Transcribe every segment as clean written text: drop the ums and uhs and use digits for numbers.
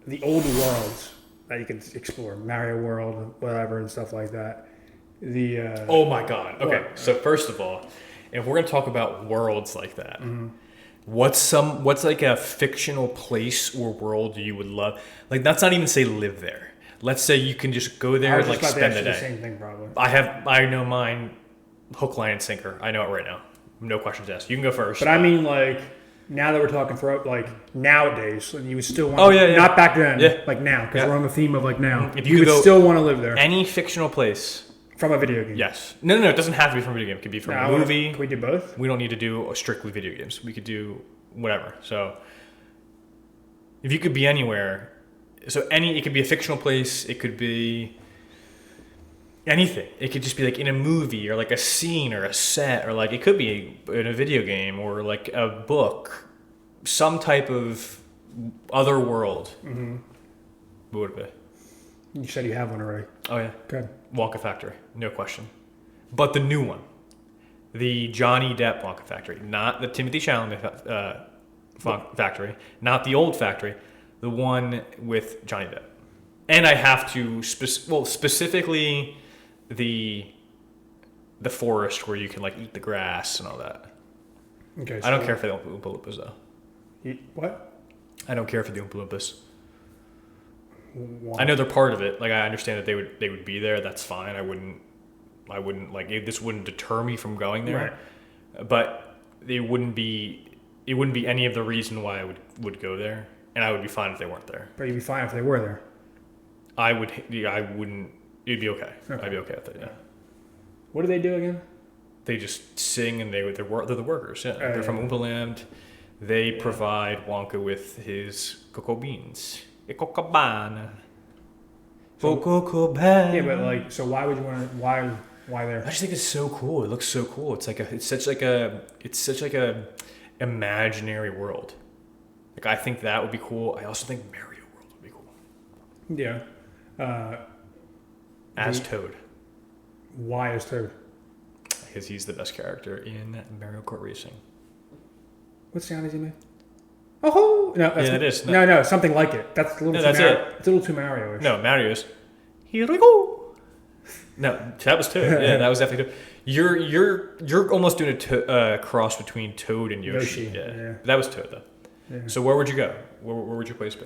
the old worlds that you can explore, Mario World, whatever, and stuff like that. Oh my God. Okay, so first of all, if we're gonna talk about worlds like that, what's like a fictional place or world you would love? Like, let's not even say live there. Let's say you can just go there and like spend the day. The same thing, probably. I know mine, hook, line, and sinker. I know it right now. No questions asked. You can go first. But I mean, like, now that we're talking like nowadays, and you would still want. Oh yeah, yeah. Not back then. Yeah. Like now, because we're on the theme of like now. If you would still want to live there. Any fictional place. From a video game. Yes. No. It doesn't have to be from a video game. It could be from a movie. Can we do both? We don't need to do strictly video games. We could do whatever. So, if you could be anywhere, it could be a fictional place. It could be anything. It could just be like in a movie or like a scene or a set, or like it could be in a video game or like a book, some type of other world. Mm-hmm. What would it be? You said you have one already. Oh yeah. Good. Wonka Factory, no question. But the new one, the Johnny Depp Wonka Factory, not the Timothy Chalamet factory, not the old factory, the one with Johnny Depp. And I have to specifically the forest where you can like eat the grass and all that. Okay. I don't care for the Oompa Loompas though. What? I don't care for the Oompa Loompas. Why? I know they're part of it. Like, I understand that they would be there. That's fine. I wouldn't like this wouldn't deter me from going there. Right. But it wouldn't be any of the reason why I would go there, and I would be fine if they weren't there. But you'd be fine if they were there. I wouldn't. It'd be okay. I'd be okay with it. Yeah. What do they do again? They just sing, and they're the workers. Yeah, they're from Wonderland. They provide Wonka with his cocoa beans. Cocoa bean. Yeah, but like, so why would you want to? Why there? I just think it's so cool. It looks so cool. It's such like a imaginary world. Like, I think that would be cool. I also think Mario World would be cool. Yeah. As Toad. Why as Toad? Because he's the best character in Mario Kart Racing. What sound is he make? Oh no! That's it is. No, something like it. That's a little. That's it. It's a little too Mario-ish. No, Mario's. Here we go. No, that was Toad. Yeah, that was definitely Toad. You're almost doing a cross between Toad and Yoshi. Yeah. That was Toad though. Yeah. So where would you go? Where would your place be?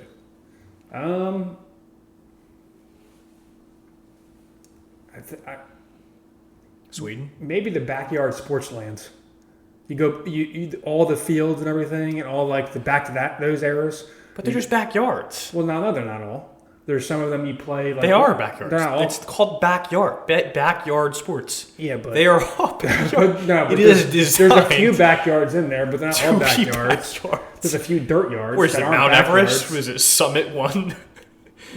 Sweden? Maybe the backyard sports lands. You go, you all the fields and everything, and all like the back to those eras. But they're just backyards. Well, no, they're not all. There's some of them you play. Like, they are backyards. They're not all. It's called backyard sports. Yeah, but they are all backyard. but it is designed. There's a few backyards in there, but they're not all backyards. There's a few dirt yards. Where's it? Mount Everest? Was it Summit 1?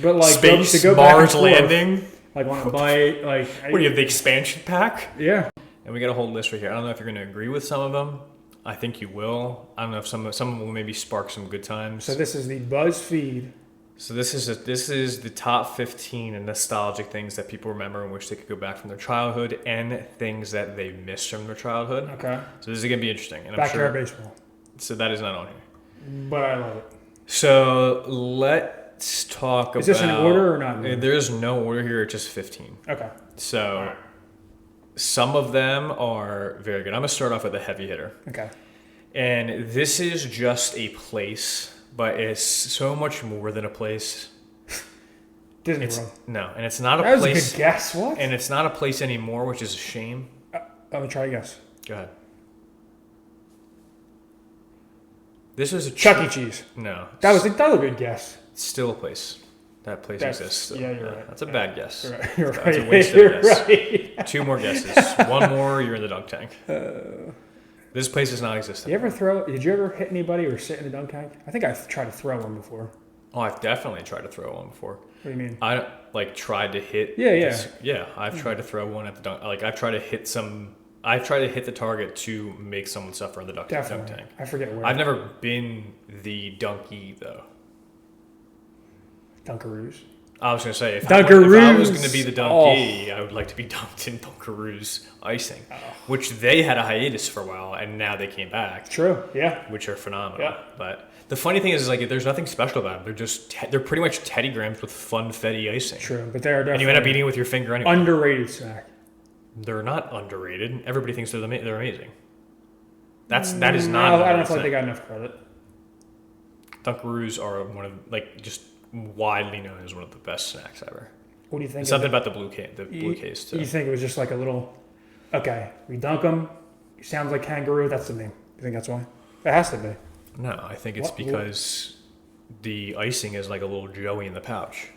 But like Space, to go Mars landing. Like want to buy like. What do you have, the expansion pack? Yeah. And we got a whole list right here. I don't know if you're going to agree with some of them. I think you will. I don't know if some of them will maybe spark some good times. So this is the BuzzFeed. So this is the top 15 and nostalgic things that people remember and wish they could go back from their childhood, and things that they missed from their childhood. Okay. So this is going to be interesting. And Backyard baseball. So that is not on here. But I love it. So let's talk about... Is this in order or not? There is no order here. It's just 15. Okay. So some of them are very good. I'm going to start off with a heavy hitter. Okay. And this is just a place, but it's so much more than a place. Disney World. No, and it's not a place. That was a good guess. What? And it's not a place anymore, which is a shame. I'm going to try to guess. Go ahead. This was a... Chuck E. Cheese. No. That was a good guess. It's still a place. That place exists. So. Yeah, you're right. That's a bad guess. You're right. That's a wasted guess. Right. 2 more guesses. 1 more, you're in the dunk tank. This place does not exist anymore. Did you ever hit anybody or sit in a dunk tank? I think I've tried to throw one before. Oh, I've definitely tried to throw one before. What do you mean? I tried to hit. Yeah. I've tried to throw one at the dunk. Like I've tried to hit the target to make someone suffer in the dunk tank. I forget where. I've never been the donkey though. Dunkaroos. I was going to say, if I was going to be the donkey, I would like to be dunked in Dunkaroos icing, which they had a hiatus for a while, and now they came back. True, yeah. Which are phenomenal. Yeah. But the funny thing is like, there's nothing special about them. They're pretty much Teddy Grahams with funfetti icing. True, but they're definitely... And you end up eating it with your finger anyway. Underrated snack. They're not underrated. Everybody thinks they're amazing. That is not. I don't feel like they got enough credit. Dunkaroos are one of just widely known as one of the best snacks ever. What do you think? Something about the blue case too. You think it was just like a little? Okay, we dunk them. It sounds like kangaroo. That's the name. You think that's why? It has to be. No, I think it's because the icing is like a little Joey in the pouch.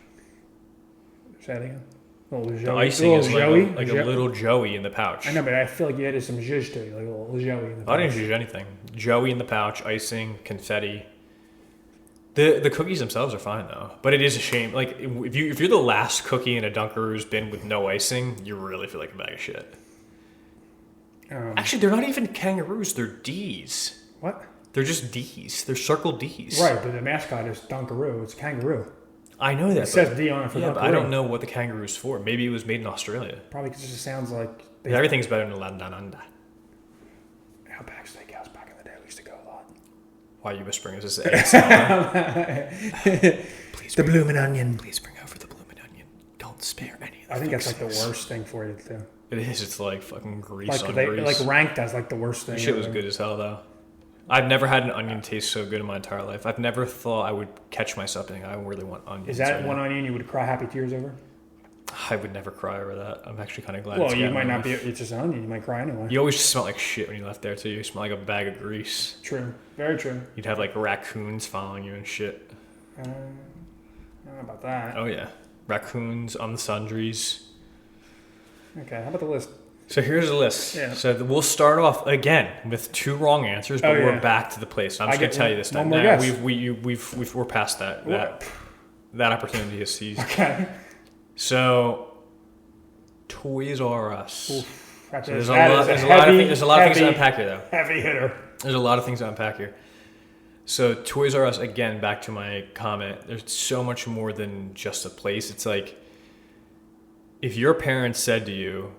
Say that again. Joey. The icing is like a little Joey in the pouch. I know, but I feel like you added some zhuzh to it, like a little Joey in the pouch. I didn't zhuzh anything. Joey in the pouch, icing, confetti. The cookies themselves are fine though, but it is a shame. Like if you're the last cookie in a Dunkaroos bin with no icing, you really feel like a bag of shit. Actually, they're not even kangaroos; they're D's. What? They're just D's. They're circle D's. Right, but the mascot is Dunkaroo. It's kangaroo. I know that. It says D on it for Dunkaroo. But I don't know what the kangaroo's for. Maybe it was made in Australia. Probably because it just sounds like... Everything's better than Landananda. Outback Steakhouse back in the day. We used to go a lot. Why are you whispering? Is this ASMR? The bloomin' onion. Please bring over the bloomin' onion. Don't spare any of the I think that's like the worst thing for you to do. It is. It's like fucking grease like on they, grease. Like ranked as like the worst thing. That shit was good as hell though. I've never had an onion taste so good in my entire life. I've never thought I would catch myself thinking I really want onions. Is that one onion you would cry happy tears over? I would never cry over that. I'm actually kind of glad. Well, you might not be. It's just an onion. You might cry anyway. You always smell like shit when you left there too. You smell like a bag of grease. True. Very true. You'd have like raccoons following you and shit. I don't know about that. Oh yeah, raccoons on the sundries. Okay, how about the list? So here's the list. Yeah. So we'll start off again with 2 wrong answers, but we're back to the place. I'm just going to tell you this time. Nah, we're past that. That opportunity is seized. Okay. So Toys R Us. Oof, so there's a lot of things to unpack here, though. Heavy hitter. There's a lot of things to unpack here. So Toys R Us, again, back to my comment. There's so much more than just a place. It's like if your parents said to you,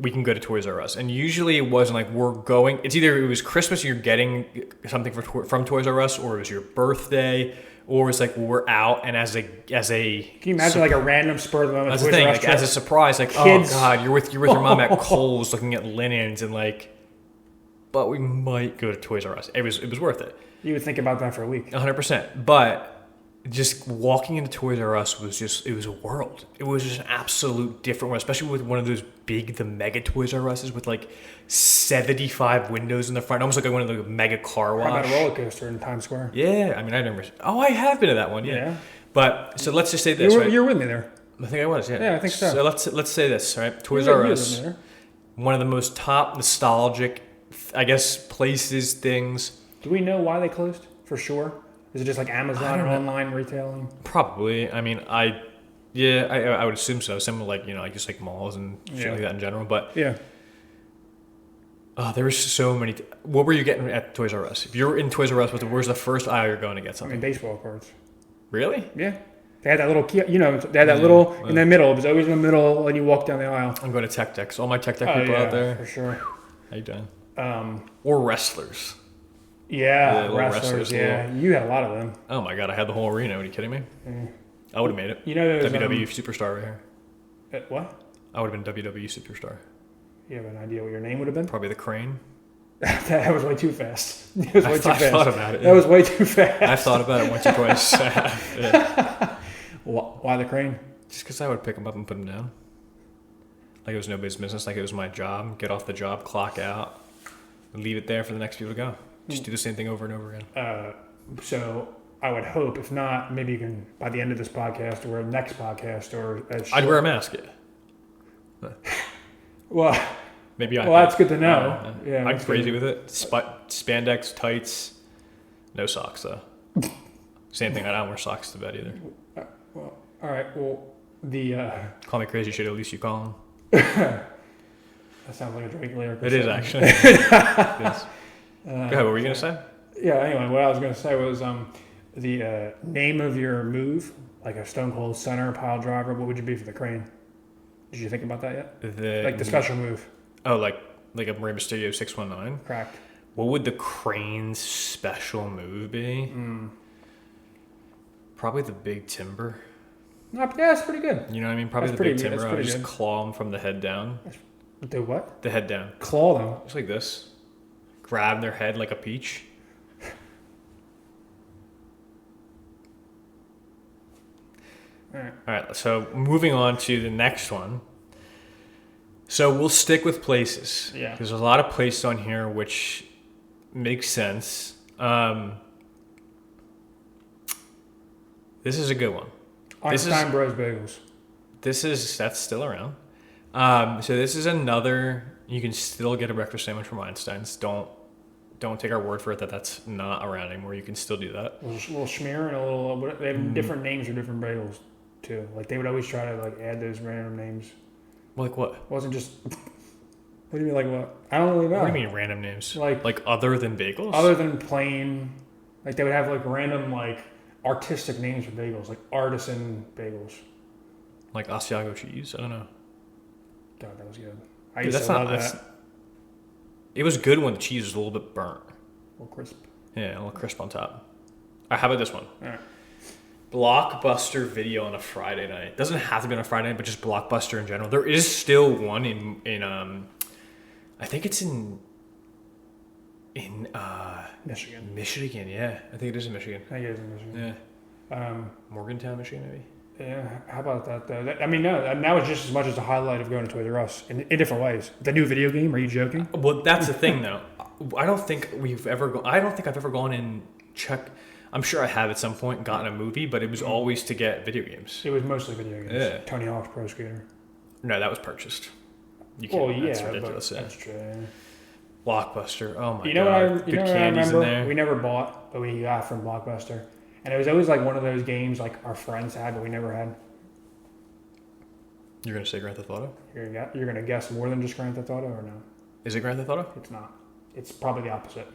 we can go to Toys R Us. And usually it wasn't like we're going. It's either it was Christmas, you're getting something from Toys R Us, or it was your birthday, or it's like we're out and as a. Can you imagine like a random spur of the moment? That's the thing. Like as a surprise, like kids. Oh God, you're with your mom at Kohl's looking at linens and like. But we might go to Toys R Us. It was worth it. You would think about that for a week. 100%. But. Just walking into Toys R Us it was a world. It was just an absolute different world, especially with one of those the mega Toys R Us's with like 75 windows in the front, almost like one of the mega car wash. How about a roller coaster in Times Square? Yeah, I mean, I never. Oh, I have been to that one. Yeah. But so let's just say this. You're with me there. I think I was. Yeah. Yeah, I think so. So let's say this. Right, Toys R Us, one of the most top nostalgic, I guess, places, things. Do we know why they closed for sure? Is it just like Amazon or online retailing? Probably. I mean, I would assume so. Similar like, like just like malls and shit like that in general. But yeah. There was so many. What were you getting at Toys R Us? If you're in Toys R Us, where's the first aisle you're going to get something? I mean, baseball cards. Really? Yeah. They had that little, they had that little in the middle. It was always in the middle when you walk down the aisle. I'm going to Tech Decks. All my Tech Deck people out there. For sure. How you doing? Or wrestlers. Yeah, wrestlers. Yeah, you had a lot of them. Oh my God, I had the whole arena. Are you kidding me? I would have made it. WWE superstar right here. What? I would have been WWE superstar. You have an idea what your name would have been? Probably the Crane. That was way too fast. I thought about it. That was way too fast. I've thought about it once or twice. Why the Crane? Just because I would pick him up and put him down. Like it was nobody's business. Like it was my job. Get off the job, clock out, and leave it there for the next people to go. Just do the same thing over and over again. So I would hope, if not, maybe you can, by the end of this podcast or next podcast or... I'd wear a mask, yeah. Well, maybe that's good to know. Yeah, I'm crazy with it. Spandex, tights, no socks, though. Same thing, I don't wear socks to bed either. Well, all right, well, Call me crazy shit, at least you call him. That sounds like a Drake lyric. It is, actually. It is. Go ahead, what were you going to say? Yeah, anyway, what I was going to say was the name of your move like a Stone Cold Stunner, pile driver, what would you be for the crane? Did you think about that yet? The special move. Oh, like a Rey Mysterio 619? Correct. What would the crane's special move be? Probably the big timber. Yeah, that's pretty good. You know what I mean? Probably That's the big pretty good. timber. That's I would pretty just good. claw him from the head down. Do what? The head down. Claw them. Just like this. Grab their head like a peach. All right, so moving on to the next one. So we'll stick with places. Yeah. There's a lot of places on here which makes sense. This is a good one. Einstein Bros Bagels. That's still around. So this is another, you can still get a breakfast sandwich from Einstein's. Don't take our word for it that that's not around anymore. You can still do that. A little schmear and a little, they have different names for different bagels too. Like they would always try to like add those random names. Like what? It wasn't just, what do you mean like what? I don't really know. What do you mean random names? Like other than bagels? Other than plain, like they would have like random like artistic names for bagels, like artisan bagels. Like Asiago cheese? I don't know. God, that was good. Dude, that's not that. It was good when the cheese was a little bit burnt. A little crisp. Yeah, a little crisp on top. All right, how about this one? All right. Blockbuster video on a Friday night. Doesn't have to be on a Friday night, but just Blockbuster in general. There is still one in I think it's in Michigan. Michigan, yeah. I think it is in Michigan. I think it is in Michigan. Yeah. Morgantown, Michigan, maybe. Yeah, how about that though? That was just as much as the highlight of going to Toys R Us in different ways. The new video game, are you joking? Well, that's the thing though. I don't think I've ever gone and checked. I'm sure I have at some point gotten a movie, but it was always to get video games. It was mostly video games. Yeah. Tony Hawk's Pro Skater. No, that was purchased. You can't. That's ridiculous. That's true. Yeah. Blockbuster. Oh my god. You know what I remember? in there. We never bought, but we got from Blockbuster. And it was always like one of those games like our friends had, but we never had. You're gonna say Grand Theft Auto? You're gonna guess more than just Grand Theft Auto, or no? Is it Grand Theft Auto? It's not. It's probably the opposite.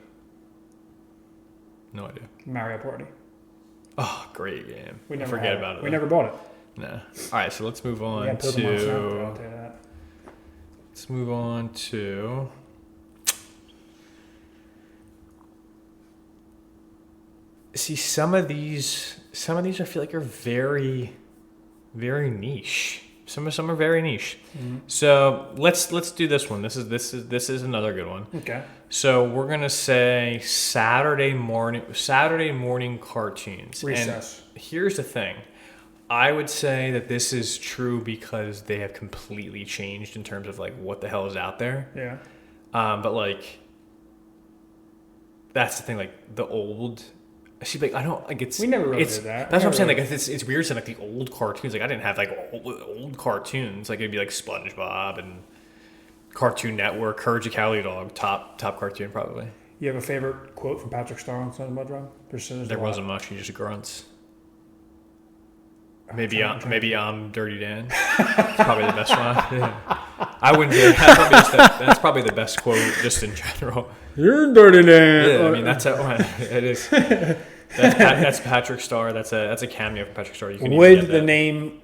No idea. Mario Party. Oh, great game. We never forget about it. We never bought it. No. All right, so let's move on I'll tell you to. that. Let's move on to. See, some of these I feel like are very, very niche. Some are very niche. Mm-hmm. So let's do this one. This is another good one. Okay. So we're gonna say Saturday morning cartoons. Recess. And here's the thing. I would say that this is true because they have completely changed in terms of like what the hell is out there. Yeah. But like that's the thing. Like the old. See, like I don't like it's. We never really did that. That's what I'm saying. Like it's weird saying like the old cartoons. Like I didn't have like old cartoons. Like it'd be like SpongeBob and Cartoon Network, Courage the Cowardly Dog, top cartoon probably. You have a favorite quote from Patrick Star on SpongeBob Drop? There wasn't much. He just grunts. Maybe I'm Dirty Dan. It's probably the best one. Yeah. I wouldn't say that's probably the best quote just in general. You're Dirty Dan. Yeah, I mean it is. That's Patrick Star. That's a cameo from Patrick Star. You can would the name?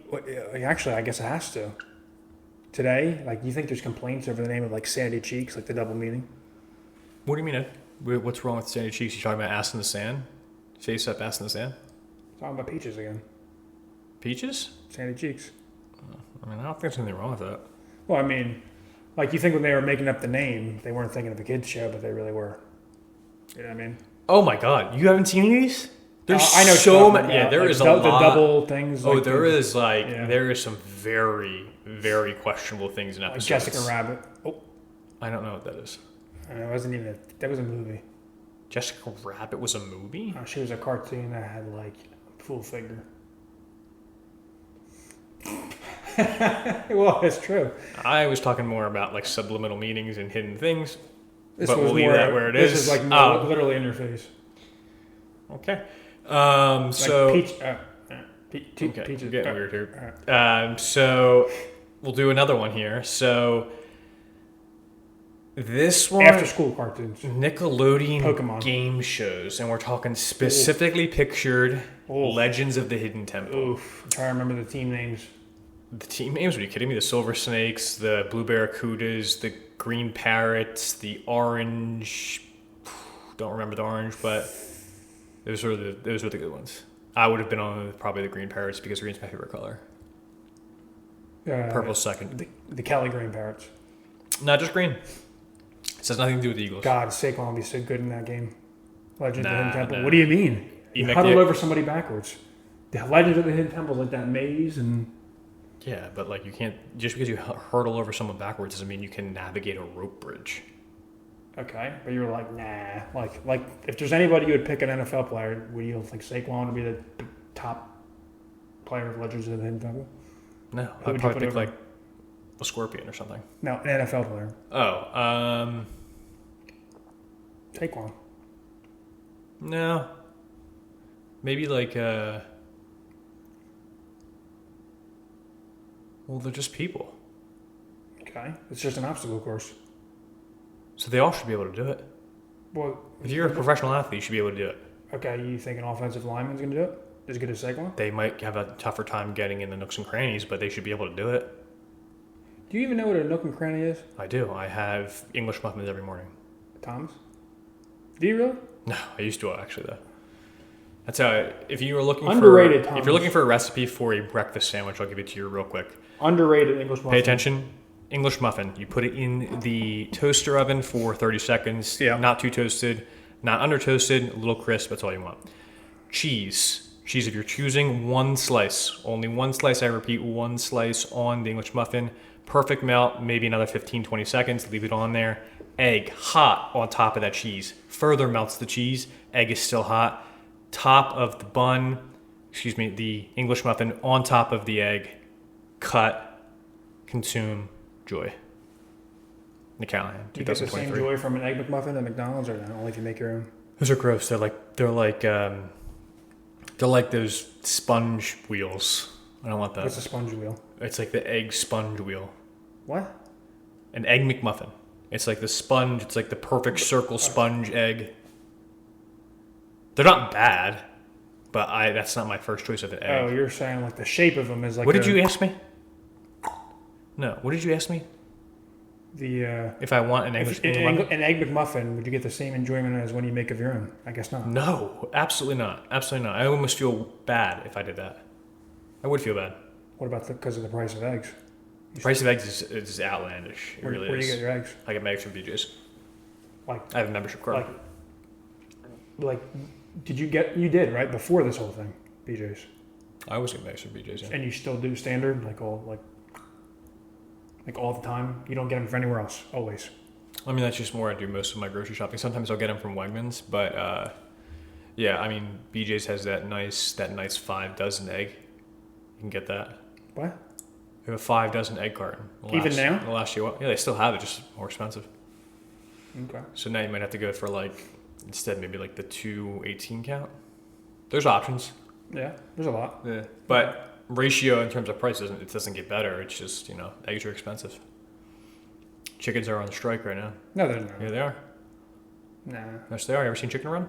Actually, I guess it has to. Today, like you think there's complaints over the name of like Sandy Cheeks, like the double meaning? What do you mean? Ed? What's wrong with Sandy Cheeks? You talking about ass in the sand? Face up, ass in the sand? Talking about Peaches again. Peaches? Sandy Cheeks. I mean, I don't think there's anything wrong with that. Well, I mean, like you think when they were making up the name, they weren't thinking of a kids show, but they really were. You know what I mean? Oh my God, you haven't seen these? There's I know so many. Yeah, there like is a lot. The double things. Oh, there is some very, very questionable things in episodes. Like Jessica Rabbit. Oh, I don't know what that is. It wasn't even. That was a movie. Jessica Rabbit was a movie? She was a cartoon that had like a full figure. Well, it's true. I was talking more about like subliminal meanings and hidden things. But we'll leave that where it is. This is like literally in your face. Okay. Like so Peach. okay, Peaches. I'm getting weird here. So we'll do another one here. So This one, After school cartoons. Nickelodeon Pokemon. game shows, and we're talking specifically pictured Legends of the Hidden Temple. Oof. I'm trying to remember the team names. The team names? Are you kidding me? The Silver Snakes, the Blue Barracudas, the Green Parrots, the Orange. Don't remember the orange, but those were the good ones. I would have been on probably the Green Parrots because green's my favorite color. Purple's second. The Cali Green Parrots. Not just green. It has nothing to do with the Eagles. God, Saquon would be so good in that game. Legend of the Hidden Temple. What do you mean? You huddled over somebody backwards. The Legend of the Hidden Temple is like that maze and... Yeah, but like you can't... Just because you hurdle over someone backwards doesn't mean you can navigate a rope bridge. Okay, but you were like, nah. Like if there's anybody you would pick an NFL player, would you think Saquon would be the top player of Legends of the Hidden Temple? No, I'd probably pick like a scorpion or something. No, an NFL player. Oh, Saquon. No. Maybe like, well, they're just people. Okay, it's just an obstacle course. So they all should be able to do it. Well, if you're a professional athlete, you should be able to do it. Okay, you think an offensive lineman's going to do it? As good as Saquon? They might have a tougher time getting in the nooks and crannies, but they should be able to do it. Do you even know what a nook and cranny is? I do. I have English muffins every morning. Tom's? Do you really? No, I used to actually though. That's how. If you were looking underrated, if you're looking for a recipe for a breakfast sandwich, I'll give it to you real quick. Underrated English muffin. Pay attention. English muffin. You put it in the toaster oven for 30 seconds. Yeah. Not too toasted, not under toasted, a little crisp. That's all you want. Cheese. Cheese, if you're choosing one slice, only one slice, I repeat, one slice on the English muffin. Perfect melt, maybe another 15, 20 seconds. Leave it on there. Egg, hot on top of that cheese. Further melts the cheese. Egg is still hot. Top of the bun, the English muffin on top of the egg. Cut, consume, joy. Nick Callahan, Do you get the 2023. same joy from an Egg McMuffin at McDonald's or not? Only if you make your own? Those are gross. They're like those sponge wheels. I don't want that. What's a sponge wheel? It's like the egg sponge wheel. What? An Egg McMuffin. It's like the sponge. It's like the perfect circle sponge egg. They're not bad, but that's not my first choice of an egg. Oh, you're saying like the shape of them is like... What did you ask me? No, what did you ask me? If I want an Egg McMuffin? An Egg McMuffin, would you get the same enjoyment as when you make of your own? I guess not. No, absolutely not. Absolutely not. I almost feel bad if I did that. I would feel bad. What about because of the price of eggs? The price of eggs is outlandish. It really is. Where do you get your eggs? I get my eggs from BJ's. Like, I have a membership card. You did, right? Before this whole thing, BJ's. I always get my eggs from BJ's, yeah. And you still do standard, all the time? You don't get them from anywhere else, always? I mean, that's just more I do most of my grocery shopping. Sometimes I'll get them from Wegmans, but yeah, I mean, BJ's has that nice 5 dozen egg. You can get that. What? They have a 5 dozen egg carton. Even now? The last year, yeah, they still have it, just more expensive. Okay. So now you might have to go for instead maybe the 2 18 count. There's options. Yeah, there's a lot. Yeah, but ratio in terms of price doesn't get better. It's just eggs are expensive. Chickens are on strike right now. No, they're not. Yeah, they are. Nah. Yes, they are. You ever seen Chicken Run?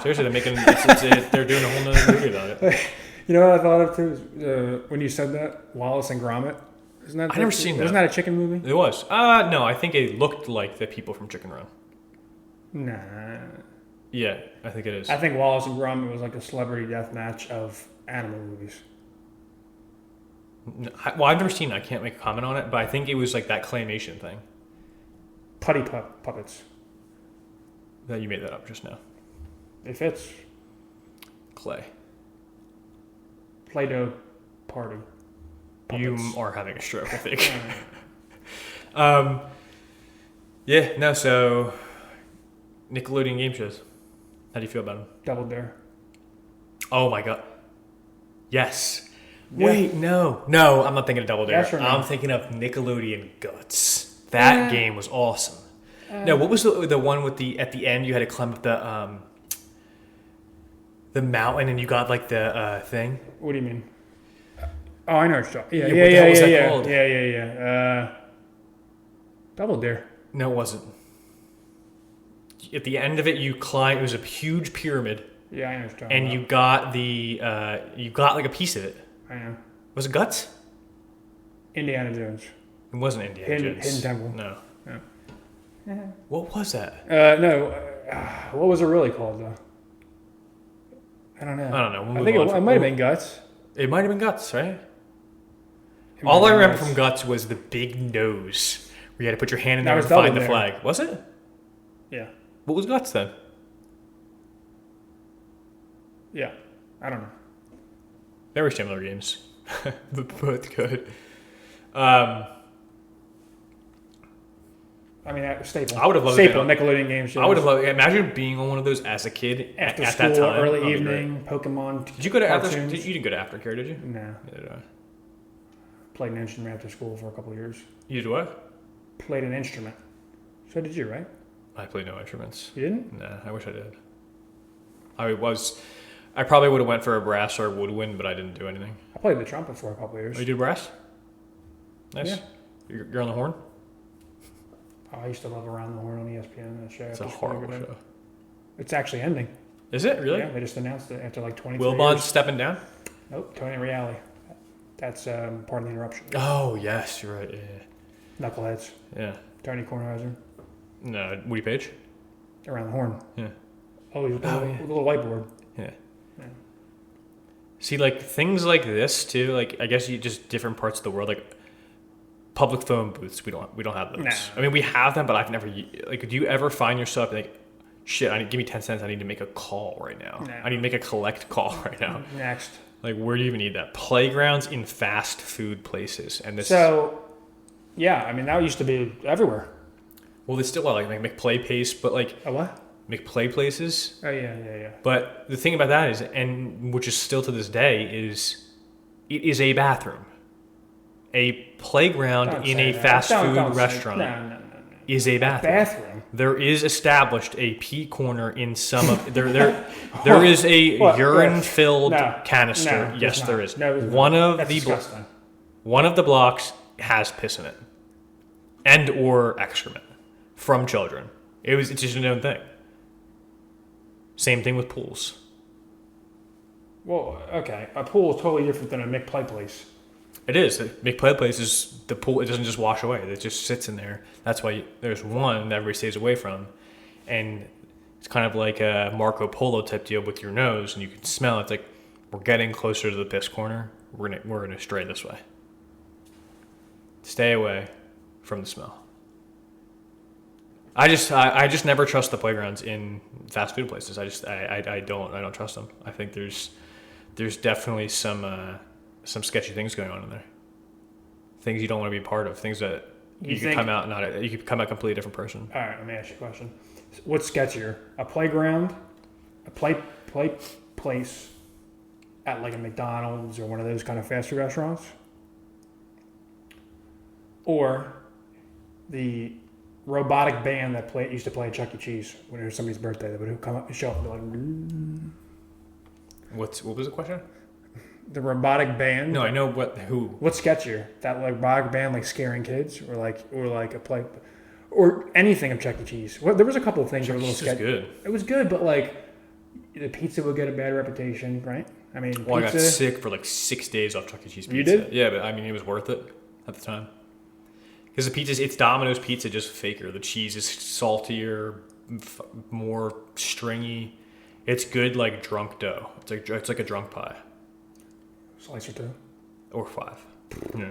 Seriously, they're doing a whole nother movie about it. You know what I thought of too? Is, when you said that, Wallace and Gromit. Isn't that? I never seen that. Isn't that a chicken movie? It was. No, I think it looked like the people from Chicken Run. Nah. Yeah, I think it is. I think Wallace and Gromit was like a celebrity death match of animal movies. Well, I've never seen it. I can't make a comment on it, but I think it was like that claymation thing. Putty puppets. That you made that up just now. It fits. Clay. Play-Doh party. Puppets. You are having a stroke, I think. Yeah, no, so Nickelodeon game shows. How do you feel about them? Double Dare. Oh my god. Yes. Yeah. Wait, no, I'm not thinking of Double Dare. Yes or no? I'm thinking of Nickelodeon Guts. That game was awesome. No, what was the one with at the end you had to climb up the mountain and you got the thing? What do you mean? Oh, I know what you're talking. What the hell was that called? Yeah. Double Dare. No, it wasn't. At the end of it, you climb. It was a huge pyramid. Yeah, I know what you're talking And about. you got like a piece of it. I know. Was it guts? Indiana Jones. It wasn't Indiana Jones. Hidden Temple. No. Yeah. What was that? No. What was it really called though? I don't know. I don't know. We'll I think move on. it might have been Guts. It might have been guts, right? It might All I have been remember Guts. from guts was the big nose, where you had to put your hand in That there was and find Double the Dare. flag. Was it? Yeah. What was guts then? Yeah. I don't know. Very similar games, but both good. I mean, staple. I would have loved staple it. Nickelodeon game shows. I would have loved. Imagine being on one of those as a kid After at school, that time. early That'd be great. evening, Pokemon. Did you go to after? cartoons. You didn't go to aftercare, did you? No. Neither did I. Played an instrument after school for a couple of years. You did what? Played an instrument. So did you, right? I played no instruments. You didn't? Nah, I wish I did. I probably would have went for a brass or a woodwind, but I didn't do anything. I played the trumpet for a couple of years. Oh, you did brass? Nice. Yeah. You're on the horn? Oh, I used to love Around the Horn on ESPN. That show. It's a after school horrible every day. show. It's actually ending. Is it really? Yeah, they just announced it after like 23 Wilbon years. stepping down? Nope, Tony Reale. That's part of the interruption. Oh yes, you're right. Yeah. Knuckleheads. Yeah. Tony Kornheiser. No, Woody Page. Around the Horn. Yeah. Oh, he's with Oh, the yeah. little whiteboard. Yeah. Yeah. See, like things like this too. Like I guess you just different parts of the world. Like public phone booths. We don't have those. Nah. I mean, we have them, but I've never. Like, do you ever find yourself like, shit? Give me 10 cents. I need to make a call right now. Nah. I need to make a collect call right now. Next. Like, where do you even need that? Playgrounds in fast food places, and this. So, yeah, I mean, that used to be everywhere. Well, they still like McPlay Pace, but like A what? McPlay places. Oh, yeah. But the thing about that is, and which is still to this day, is it is a bathroom. A playground Don't in say a that. fast Don't food say- restaurant No. is a bathroom. Bathroom? There is established a pee corner in some of there is a What? urine-filled No. canister. No, Yes, there's there not. is. No, there's One not. of That's the disgusting. one of the blocks has piss in it, and or excrement from children. It's just a known thing. Same thing with pools. Well, okay. A pool is totally different than a McPlay place. It is. The McPlay place is the pool. It doesn't just wash away. It just sits in there. That's why there's one that everybody stays away from. And it's kind of like a Marco Polo type deal with your nose, and you can smell it. It's like, we're getting closer to the piss corner. We're gonna stray this way. Stay away from the smell. I just never trust the playgrounds in fast food places. I don't trust them. I think there's definitely some sketchy things going on in there. Things you don't want to be a part of. Things that you could come out you could come out a completely different person. All right, let me ask you a question. What's sketchier? A playground, a play place at like a McDonald's or one of those kind of fast food restaurants? Or the robotic band that used to play at Chuck E. Cheese when it was somebody's birthday? They would come up and show up and be like, What was the question? the robotic band. No, I know who. What's sketchier? That like robotic band like scaring kids, or like a play, or anything of Chuck E. Cheese? Well, there was a couple of things that were a little It's sketchy. good. It was good, but like the pizza would get a bad reputation, right? I mean, Well, pizza. I got sick for like 6 days off Chuck E. Cheese pizza. You did? Yeah, but I mean, it was worth it at the time. Because the pizza, it's Domino's pizza, just faker. The cheese is saltier, more stringy. It's good like drunk dough. It's like a drunk pie. Slice or two. Or 5. Yeah.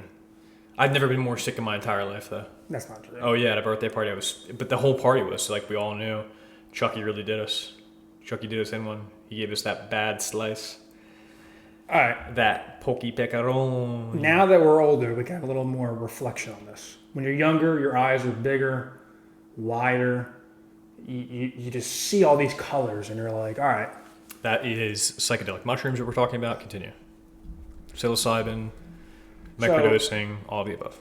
I've never been more sick in my entire life, though. That's not true. Oh, yeah, at a birthday party, but the whole party was, like, we all knew. Chucky really did us. Chucky did us in one. He gave us that bad slice. All right. That pokey pecorone. Now that we're older, we got a little more reflection on this. When you're younger, your eyes are bigger, wider. You just see all these colors, and you're like, all right. That is psychedelic mushrooms that we're talking about. Continue. Psilocybin, microdosing, all of the above.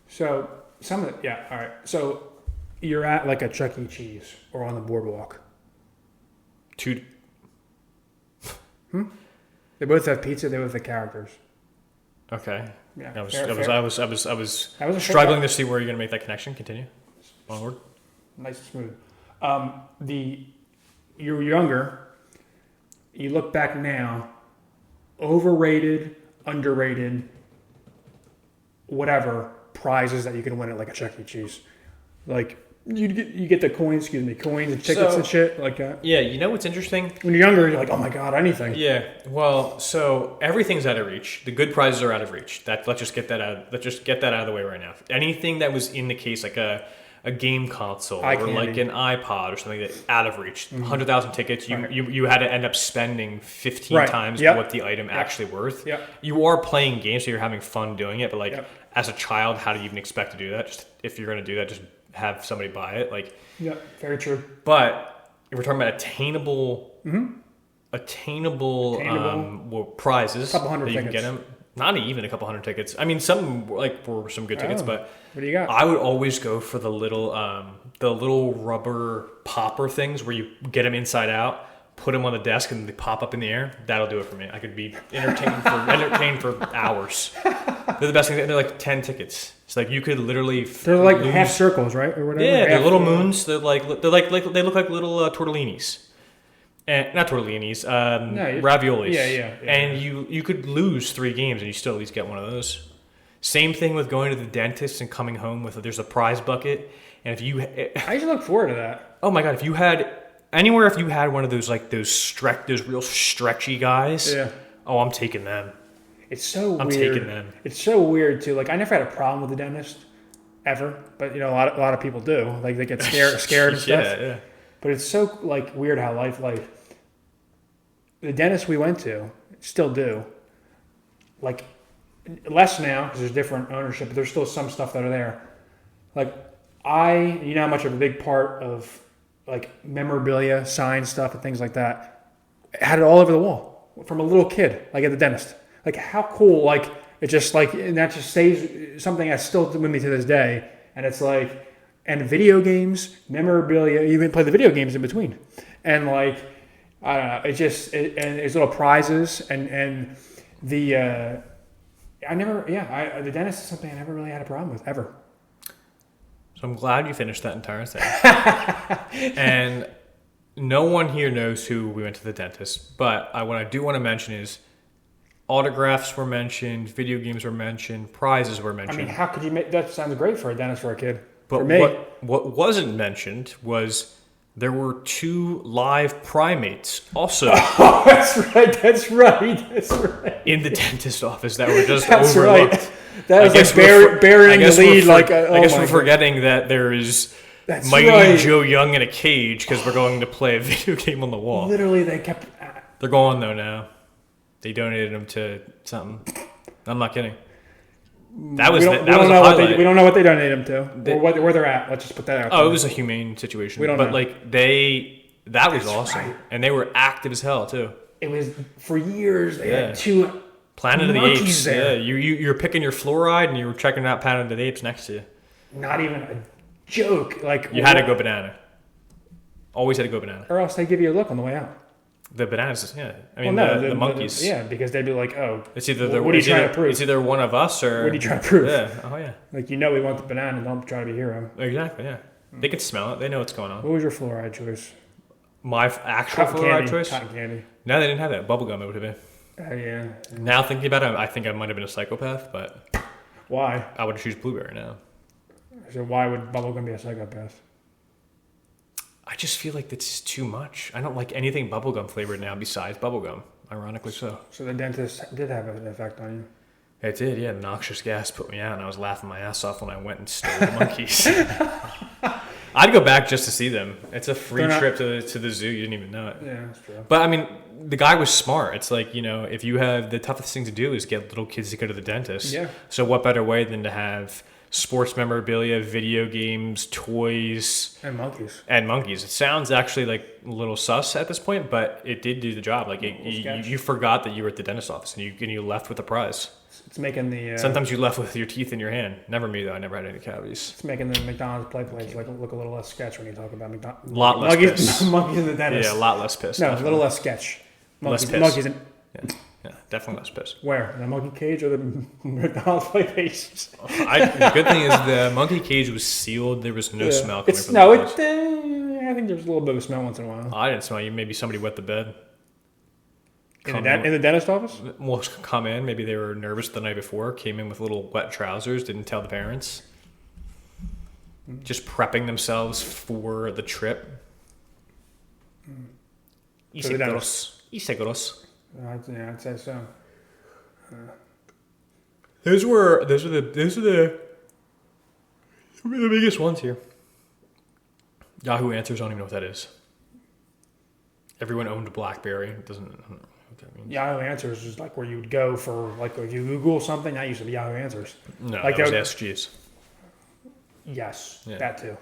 So all right. So you're at like a Chuck E. Cheese or on the boardwalk. They both have pizza. They both have characters. Okay. Yeah, I was That was a struggling to see where you're gonna make that connection. Continue. Onward. Nice and smooth. You're younger. You look back now. Overrated, underrated, whatever prizes that you can win at like a Chuck E. Cheese. Like you get the coins and tickets and shit like that. Yeah, you know what's interesting? When you're younger, you're like, oh my god, anything. Yeah. Well, so everything's out of reach. The good prizes are out of reach. Let's just get that out of the way right now. Anything that was in the case, like a game console or like an iPod or something that's out of reach. 100,000 tickets. You had to end up spending 15 times what the item actually worth. Yep. You are playing games, so you're having fun doing it. But like as a child, how do you even expect to do that? Just if you're going to do that, just have somebody buy it. Like yeah, very true. But if we're talking about attainable prizes, a couple hundred that you tickets. can get them. Not even a couple hundred tickets. I mean, some like were some good tickets, but what do you got? I would always go for the little rubber popper things where you get them inside out, put them on the desk, and they pop up in the air. That'll do it for me. I could be entertained for hours. They're the best thing. They're like 10 tickets. It's like you could literally. They're like half circles, right, or whatever. Yeah, they're little moons. They look like little tortellinis. And not tortellinis, raviolis. Yeah. And you could lose 3 games and you still at least get one of those. Same thing with going to the dentist and coming home with there's a prize bucket. And I used to look forward to that. Oh my god, if you had one of those like those real stretchy guys. Yeah. Oh, I'm taking them. It's so weird. I'm taking them. It's so weird too. Like I never had a problem with the dentist ever, but you know a lot of people do. Like they get scared and stuff. Yeah. But it's so like weird how life. The dentist we went to still do. Like less now because there's different ownership, but there's still some stuff that are there. Like you know how much of a big part of like memorabilia, sign stuff, and things like that. I had it all over the wall from a little kid, like at the dentist. Like how cool! Like it just like and that just stays something that's still with me to this day. And it's like. And video games, memorabilia, you even play the video games in between. And like, I don't know, and there's little prizes and the dentist is something I never really had a problem with, ever. So I'm glad you finished that entire thing. And no one here knows who we went to the dentist, but what I do want to mention is autographs were mentioned, video games were mentioned, prizes were mentioned. I mean, how could you make, that sounds great for a dentist for a kid. But what wasn't mentioned was there were 2 live primates also. Oh, that's right. In the dentist office that were just that's overlooked. Right. That was like burying the lead. I guess we're forgetting that there is Mighty Joe Young in a cage because we're going to play a video game on the wall. Literally, they kept. They're gone though now. They donated them to something. I'm not kidding. That was a highlight. We don't know what they donated them to or where they're at. Let's just put that out. Oh, it was a humane situation. We don't know. Like that was awesome, right. And they were active as hell too. It was for years. They had 2 Planet of the Apes. There. Yeah, you're picking your fluoride and you were checking out Planet of the Apes next to you. Not even a joke. Like you had to go banana. Always had to go banana. Or else they give you a look on the way out. The bananas, yeah. I mean, the monkeys. Because they'd be like, oh. It's either what are you trying to prove? It's either one of us or. What are you trying to prove? Yeah. Oh, yeah. Like, we want the banana, don't try to be a hero. Exactly, yeah. They can smell it. They know what's going on. What was your fluoride choice? My actual fluoride choice? Cotton candy. No, they didn't have that. Bubblegum, it would have been. Oh, yeah. Now thinking about it, I think I might have been a psychopath, but. Why? I would choose blueberry now. So why would bubblegum be a psychopath? I just feel like that's too much. I don't like anything bubblegum flavored now besides bubblegum, ironically so. So the dentist did have an effect on you? It did, yeah. Noxious gas put me out, and I was laughing my ass off when I went and stole the monkeys. I'd go back just to see them. It's a free trip to the zoo. You didn't even know it. Yeah, that's true. But, I mean, the guy was smart. It's like, if you have... The toughest thing to do is get little kids to go to the dentist. Yeah. So what better way than to have... sports memorabilia, video games, toys, and monkeys. It sounds actually like a little sus at this point, but it did do the job. Like you forgot that you were at the dentist office and you left with a prize. It's making the. Sometimes you left with your teeth in your hand. Never me though. I never had any cavities. It's making the McDonald's play plates look a little less sketch when you talk about McDonald's. A lot less monkeys in the dentist. Yeah, a lot less pissed. No, a little less sketch. Less piss. Monkeys Yeah, definitely less piss. Where? The monkey cage or the McDonald's places? The good thing is the monkey cage was sealed. There was no smell coming from no, the place. I think there's a little bit of smell once in a while. I didn't smell you. Maybe somebody wet the bed. In the dentist office? Well, come in. Maybe they were nervous the night before. Came in with little wet trousers. Didn't tell the parents. Just prepping themselves for the trip. Inseguros. I'd say so. Those are the biggest ones here. Yahoo Answers, I don't even know what that is. Everyone owned a BlackBerry. It doesn't. I don't know what that means. Yahoo Answers is like where you would go for like if you Google something. That used to be Yahoo Answers. No, like that was SGs. Yes, Yeah. that too.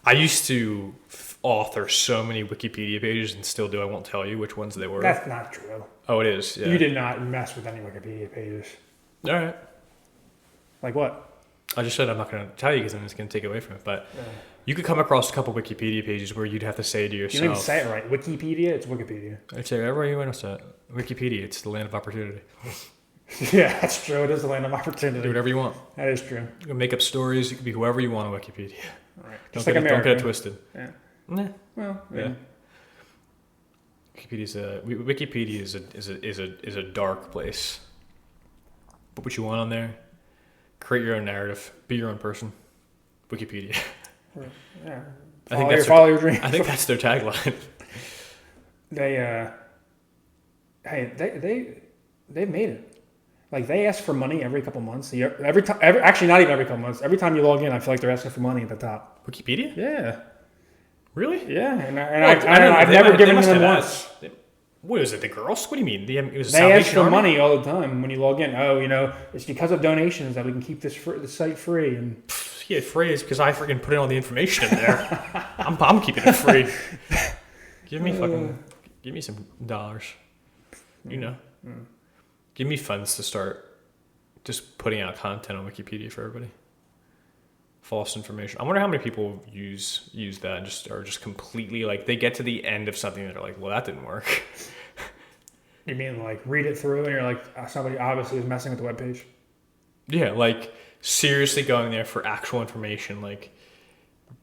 I used to author so many Wikipedia pages and still do. I won't tell you which ones they were. That's not true. Oh, it is. Yeah. You did not mess with any Wikipedia pages. All right. Like what? I just said I'm not going to tell you because I'm just going to take it away from it. But you could come across a couple Wikipedia pages where you'd have to say to yourself. You don't even say it right. Wikipedia, it's Wikipedia. I'd say wherever you want to say it. Wikipedia, it's the land of opportunity. Yeah, that's true. It is the land of opportunity. Do whatever you want. That is true. You can make up stories. You can be whoever you want on Wikipedia. Right. Don't get it twisted. Yeah. Nah. Well, Yeah. Wikipedia is a dark place. Put what you want on there. Create your own narrative. Be your own person. Wikipedia. Yeah. Follow your dream. I think that's their tagline. They made it. Like they ask for money every couple months. Actually, not even every couple months. Every time you log in, I feel like they're asking for money at the top. Wikipedia? Yeah. Really? Yeah, I've never given them once. What is it? The girls? What do you mean? It was They ask for Army? money all the time when you log in. Oh, it's because of donations that we can keep the site free. And Yeah, free because I freaking put in all the information in there. I'm keeping it free. Give me some dollars. Give me funds to start just putting out content on Wikipedia for everybody. False information. I wonder how many people use that and are just completely like they get to the end of something and they're like, well, that didn't work. You mean like read it through and you're like, somebody obviously is messing with the webpage? Yeah, like seriously going there for actual information, like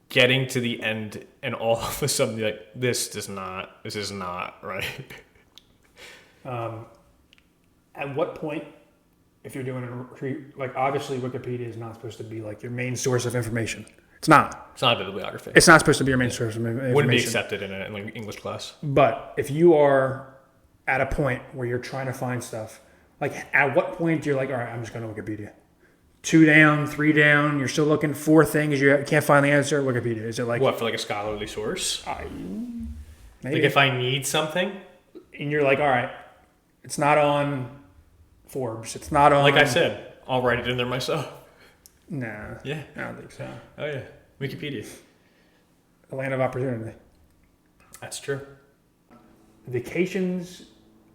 getting to the end and all of a sudden you're like, this is not right. At what point, if you're doing it, like obviously Wikipedia is not supposed to be like your main source of information. It's not. It's not a bibliography. It's not supposed to be your main source of information. Wouldn't be accepted in an English class. But if you are at a point where you're trying to find stuff, like at what point you're like, all right, I'm just going to Wikipedia. 2 down, 3 down, you're still looking 4 things, you can't find the answer, Wikipedia. Is it like... What, for like a scholarly source? Maybe. Like if I need something? And you're like, all right, it's not on Forbes. It's not on... Like I said, I'll write it in there myself. Nah. Yeah. I don't think so. Oh, yeah. Wikipedia. The land of opportunity. That's true. Vacations,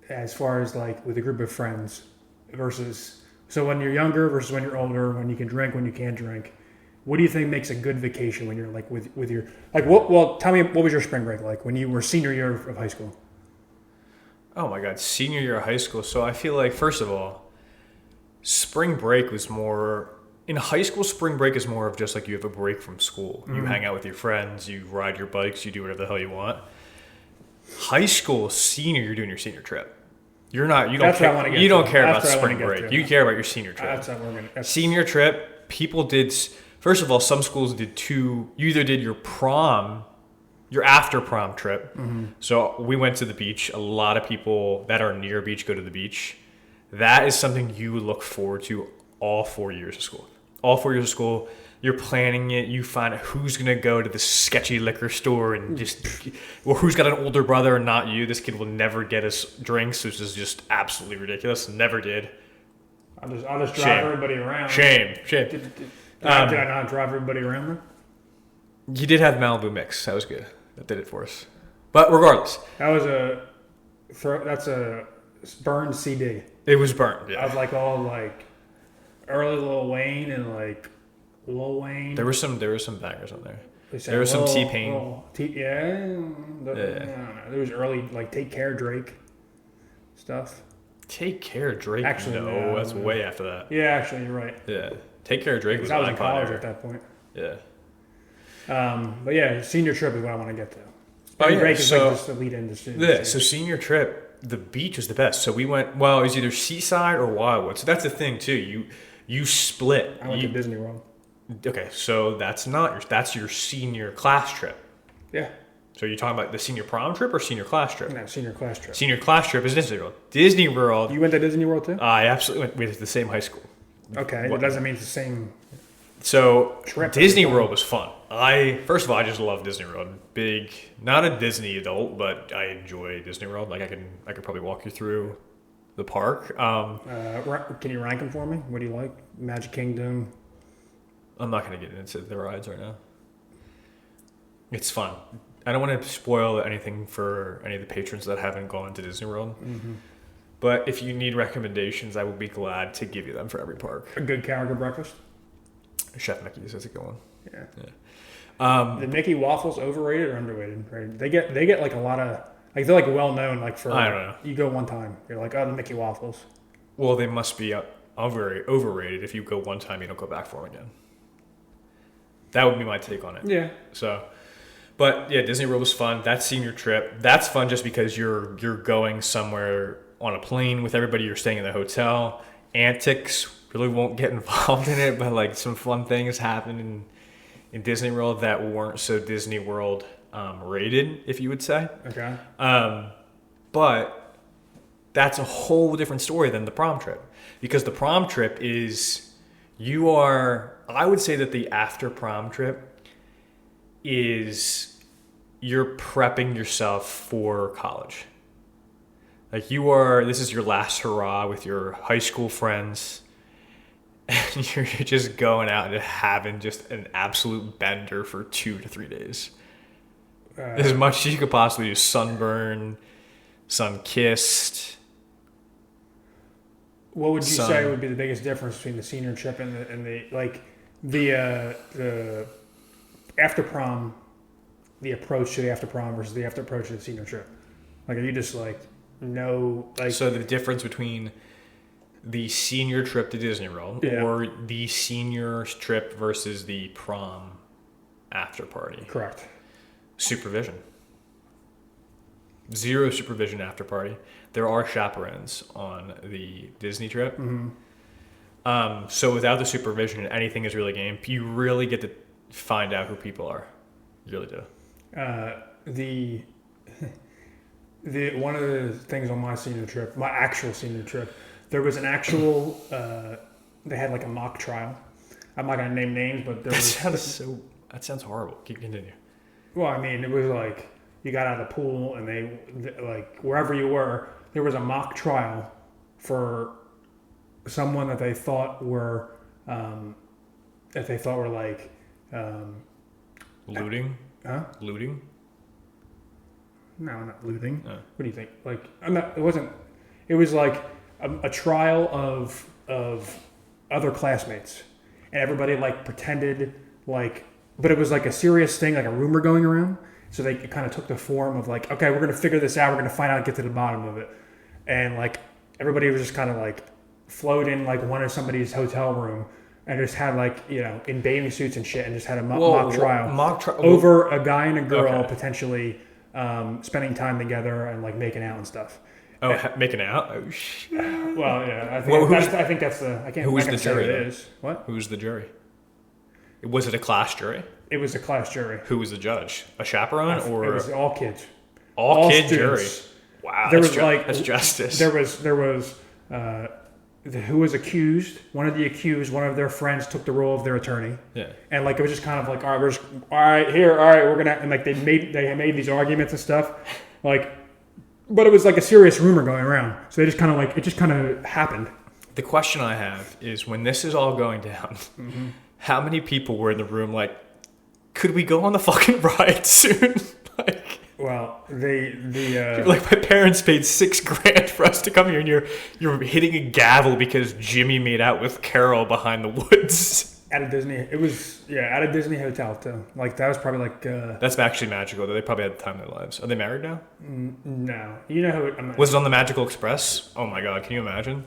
as far as like with a group of friends versus... So when you're younger versus when you're older, when you can drink, when you can't drink, what do you think makes a good vacation when you're like with your... Like, well, tell me, what was your spring break like when you were senior year of high school? Oh my God, senior year of high school. So I feel like, first of all, spring break was more... In high school, spring break is more of just like you have a break from school. Mm-hmm. You hang out with your friends, you ride your bikes, you do whatever the hell you want. High school, senior, you're doing your senior trip. You don't care about spring break. You care about your senior trip. Senior trip, people did... First of all, some schools did 2... You either did your prom... Your after prom trip. Mm-hmm. So we went to the beach. A lot of people that are near beach go to the beach. That is something you look forward to all 4 years of school. All 4 years of school, you're planning it. You find out who's going to go to the sketchy liquor store and just... Or who's got an older brother and not you. This kid will never get us drinks, which is just absolutely ridiculous. Never did. I'll just drive everybody around. Shame. Did I not drive everybody around then? You did have Malibu Mix. That was good. That did it for us. But regardless. That's a burned CD. It was burned, yeah. Of like all like early Lil Wayne and like Lil Wayne. There were some bangers on there. There was some T-Pain. There was early like Take Care Drake stuff. Take Care of Drake. Actually, no, that's way after that. Yeah, actually, you're right. Yeah. Take Care of Drake was I was in college era. at that point. Yeah. But yeah, senior trip is what I want to get to. Oh, yeah. Break is So, like just the lead into students. yeah, so senior trip, the beach was the best. So we went, well, it was either Seaside or Wildwood. So that's the thing, too. You split. I went to Disney World. Okay, so that's your senior class trip. Yeah. So you're talking about the senior prom trip or senior class trip? No, senior class trip. Senior class trip is Disney World. Disney World. You went to Disney World too? I absolutely went with the same high school. Okay, that doesn't mean it's the same. So Trip. Disney World was fun. First of all, I just love Disney World. Big, not a Disney adult, but I enjoy Disney World. Like I could probably walk you through the park. Can you rank them for me? What do you like? Magic Kingdom. I'm not going to get into the rides right now. It's fun. I don't want to spoil anything for any of the patrons that haven't gone to Disney World. Mm-hmm. But if you need recommendations, I will be glad to give you them for every park. A good character breakfast. Chef Mickey's is a good one. Yeah. The Mickey waffles overrated or underrated? Right? They get like a lot of like they're like well known like for. I don't know. You go one time, you're like, oh, the Mickey waffles. Well, they must be very overrated. If you go one time, you don't go back for them again. That would be my take on it. Yeah. So, but yeah, Disney World was fun. That senior trip, that's fun just because you're going somewhere on a plane with everybody. You're staying in the hotel. Antics, really won't get involved in it, but like some fun things happen in Disney World that weren't so Disney World rated, if you would say. Okay. But that's a whole different story than the prom trip, because the prom trip is I would say that the after prom trip is you're prepping yourself for college. Like this is your last hurrah with your high school friends, and you're just going out and having just an absolute bender for 2 to 3 days. As much as you could possibly do. Sunburn, sun-kissed. What would you say would be the biggest difference between the senior trip and the after prom, the approach to the after prom versus the after approach to the senior trip? Like, are you just like so the difference between the senior trip to Disney World or the senior trip versus the prom after party? Correct. Supervision. Zero supervision after party. There are chaperones on the Disney trip. Mm-hmm. So without the supervision, anything is really game. You really get to find out who people are. You really do. The one of the things on my senior trip, my actual senior trip, there was an actual. They had like a mock trial. I'm not gonna name names, but there that sounds horrible. Keep continue. Well, I mean, it was like you got out of the pool, and they like wherever you were, there was a mock trial for someone that they thought were like looting. Huh? Looting. No, not looting. Oh. What do you think? Like, it wasn't. It was like a trial of other classmates, and everybody like pretended like, but it was like a serious thing, like a rumor going around. So they kind of took the form of like, okay, we're gonna figure this out. We're gonna find out, get to the bottom of it, and like everybody was just kind of like float in like one of somebody's hotel room. And just had like, in bathing suits and shit, and just had a mock trial over a guy and a girl potentially spending time together and like making out and stuff. Oh, making out? Oh, shit. Well, yeah. I think that's the. I can't. Who was the say jury? It is what? Who was the jury? Was it a class jury? It was a class jury. Who was the judge? A chaperone or? It was all kids. All kid jury. Wow, that's justice. There was. Who was accused? One of their friends took the role of their attorney. Yeah. And like it was just kind of like, all right, we're gonna, and like they made these arguments and stuff, like, but it was like a serious rumor going around. So they just kind of like it just kind of happened. The question I have is, when this is all going down, how many people were in the room? Like, could we go on the fucking ride soon? Like. Well, like, my parents paid $6,000 for us to come here, and you're hitting a gavel because Jimmy made out with Carol behind the woods. At a Disney, it was at a Disney hotel too. Like that was probably like That's actually magical, though. They probably had the time of their lives. Are they married now? no, you know who? Was it on the Magical Express? Oh my God, can you imagine?